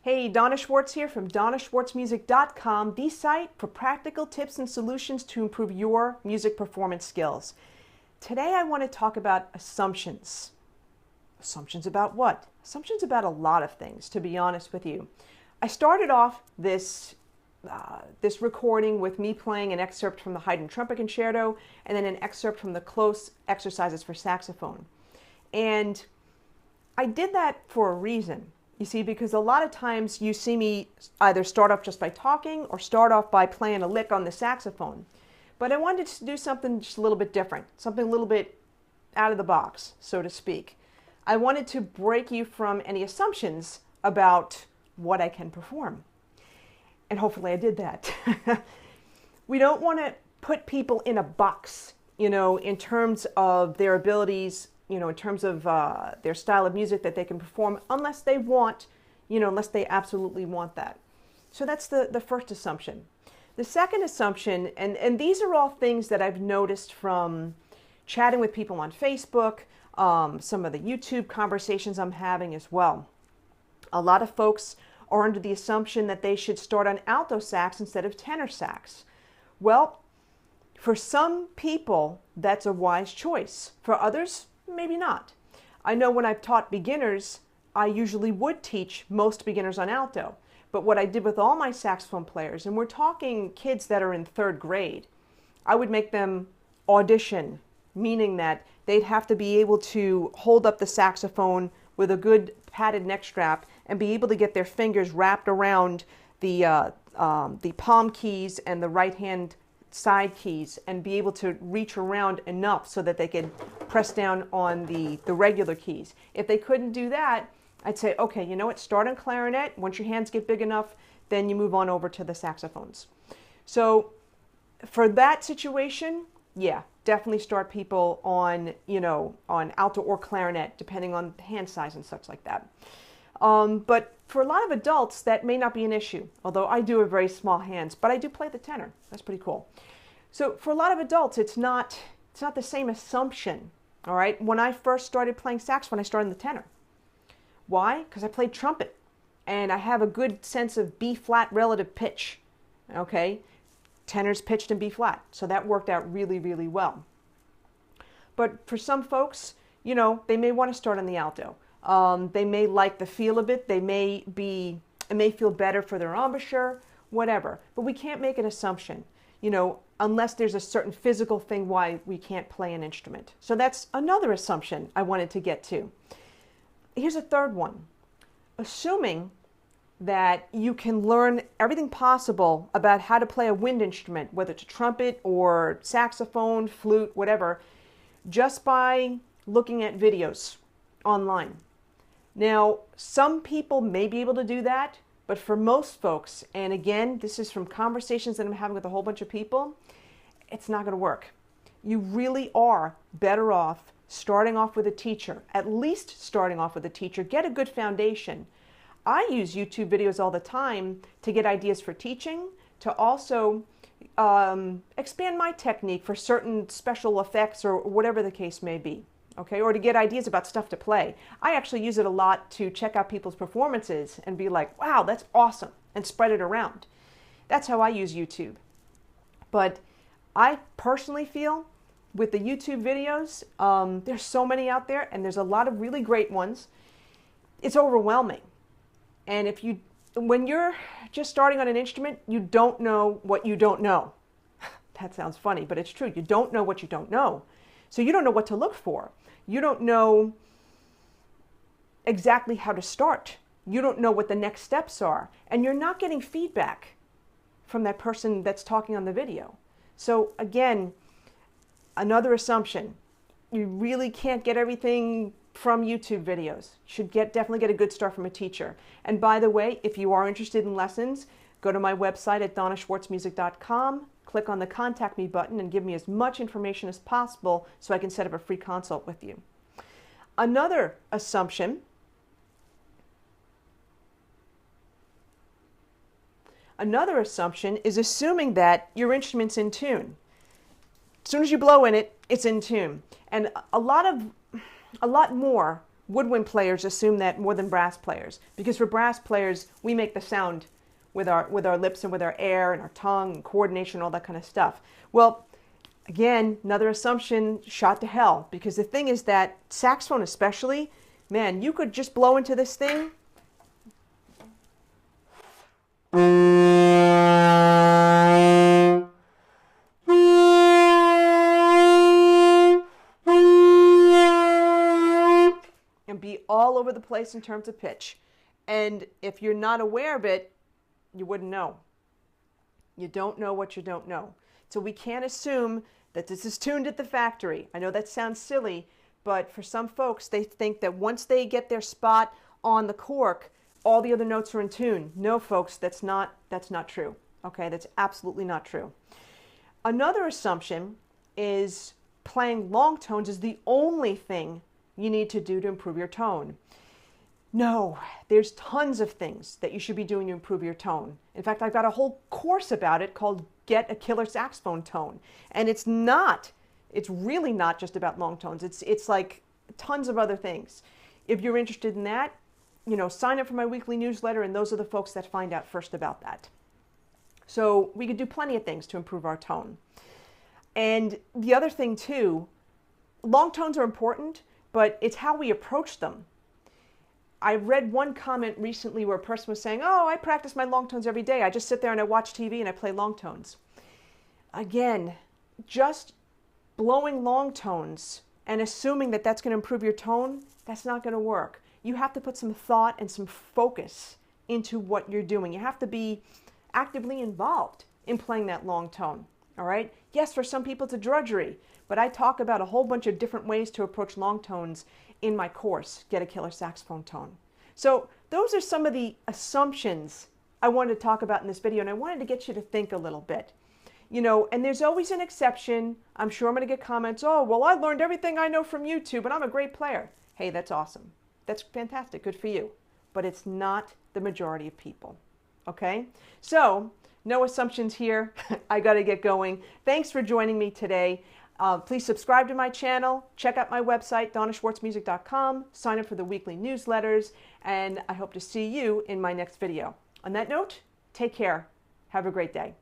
Hey, Donna Schwartz here from DonnaSchwartzMusic.com, the site for practical tips and solutions to improve your music performance skills. Today I want to talk about assumptions. Assumptions about what? Assumptions about a lot of things, to be honest with you. I started off this recording with me playing an excerpt from the Haydn Trumpet Concerto and then an excerpt from the Close Exercises for Saxophone. And I did that for a reason. You see, because a lot of times you see me either start off just by talking or start off by playing a lick on the saxophone. But I wanted to do something just a little bit different, something a little bit out of the box, so to speak. I wanted to break you from any assumptions about what I can perform. And hopefully I did that. We don't want to put people in a box, in terms of their abilities, in terms of their style of music that they can perform, unless they want, unless they absolutely want that. So that's the first assumption. The second assumption, and these are all things that I've noticed from chatting with people on Facebook, some of the YouTube conversations I'm having as well. A lot of folks are under the assumption that they should start on alto sax instead of tenor sax. Well, for some people, that's a wise choice. For others, maybe not. I know when I've taught beginners, I usually would teach most beginners on alto. But what I did with all my saxophone players, and we're talking kids that are in third grade, I would make them audition, meaning that they'd have to be able to hold up the saxophone with a good padded neck strap and be able to get their fingers wrapped around the palm keys and the right hand side keys and be able to reach around enough so that they could press down on the regular keys. If they couldn't do that, I'd say, okay, you know what, start on clarinet. Once your hands get big enough, then you move on over to the saxophones. So for that situation, yeah, definitely start people on, on alto or clarinet, depending on hand size and such like that. But for a lot of adults, that may not be an issue, although I do have very small hands, but I do play the tenor. That's pretty cool. So for a lot of adults, it's not the same assumption, all right? When I first started playing saxophone, I started in the tenor. Why? Because I played trumpet, and I have a good sense of B-flat relative pitch, okay? Tenor's pitched in B-flat, so that worked out really, really well. But for some folks, they may want to start on the alto. They may like the feel of it. It may feel better for their embouchure, whatever. But we can't make an assumption, unless there's a certain physical thing why we can't play an instrument. So that's another assumption I wanted to get to. Here's a third one. Assuming that you can learn everything possible about how to play a wind instrument, whether it's a trumpet or saxophone, flute, whatever, just by looking at videos online. Now, some people may be able to do that, but for most folks, and again, this is from conversations that I'm having with a whole bunch of people, it's not going to work. You really are better off starting off with a teacher, at least starting off with a teacher. Get a good foundation. I use YouTube videos all the time to get ideas for teaching, to also expand my technique for certain special effects or whatever the case may be. Okay, or to get ideas about stuff to play. I actually use it a lot to check out people's performances and be like, wow, that's awesome, and spread it around. That's how I use YouTube. But I personally feel with the YouTube videos, there's so many out there, and there's a lot of really great ones. It's overwhelming. And when you're just starting on an instrument, you don't know what you don't know. That sounds funny, but it's true. You don't know what you don't know. So you don't know what to look for. You don't know exactly how to start. You don't know what the next steps are. And you're not getting feedback from that person that's talking on the video. So again, another assumption. You really can't get everything from YouTube videos. You should definitely get a good start from a teacher. And by the way, if you are interested in lessons, go to my website at DonnaSchwartzMusic.com. Click on the Contact Me button and give me as much information as possible so I can set up a free consult with you. Another assumption is assuming that your instrument's in tune. As soon as you blow in it, it's in tune. And a lot more woodwind players assume that more than brass players, because for brass players, we make the sound with our lips and with our air and our tongue and coordination, all that kind of stuff. Well, again, another assumption shot to hell, because the thing is that saxophone especially, man, you could just blow into this thing and be all over the place in terms of pitch. And if you're not aware of it, you wouldn't know. You don't know what you don't know. So we can't assume that this is tuned at the factory. I know that sounds silly, but for some folks, they think that once they get their spot on the cork, all the other notes are in tune. No, folks, that's not true. Okay, that's absolutely not true. Another assumption is playing long tones is the only thing you need to do to improve your tone. No, there's tons of things that you should be doing to improve your tone. In fact, I've got a whole course about it called Get a Killer Saxophone Tone. And it's really not just about long tones. It's like tons of other things. If you're interested in that, sign up for my weekly newsletter, and those are the folks that find out first about that. So we could do plenty of things to improve our tone. And the other thing too, long tones are important, but it's how we approach them. I read one comment recently where a person was saying, oh, I practice my long tones every day. I just sit there and I watch TV and I play long tones. Again, just blowing long tones and assuming that that's going to improve your tone, that's not going to work. You have to put some thought and some focus into what you're doing. You have to be actively involved in playing that long tone. All right? Yes, for some people it's a drudgery, but I talk about a whole bunch of different ways to approach long tones in my course, Get a Killer Saxophone Tone. So those are some of the assumptions I wanted to talk about in this video, and I wanted to get you to think a little bit. And there's always an exception. I'm sure I'm going to get comments, oh, well, I learned everything I know from YouTube, and I'm a great player. Hey, that's awesome. That's fantastic. Good for you. But it's not the majority of people. Okay? So, no assumptions here. I got to get going. Thanks for joining me today. Please subscribe to my channel, check out my website, donnaschwartzmusic.com, sign up for the weekly newsletters, and I hope to see you in my next video. On that note, take care. Have a great day.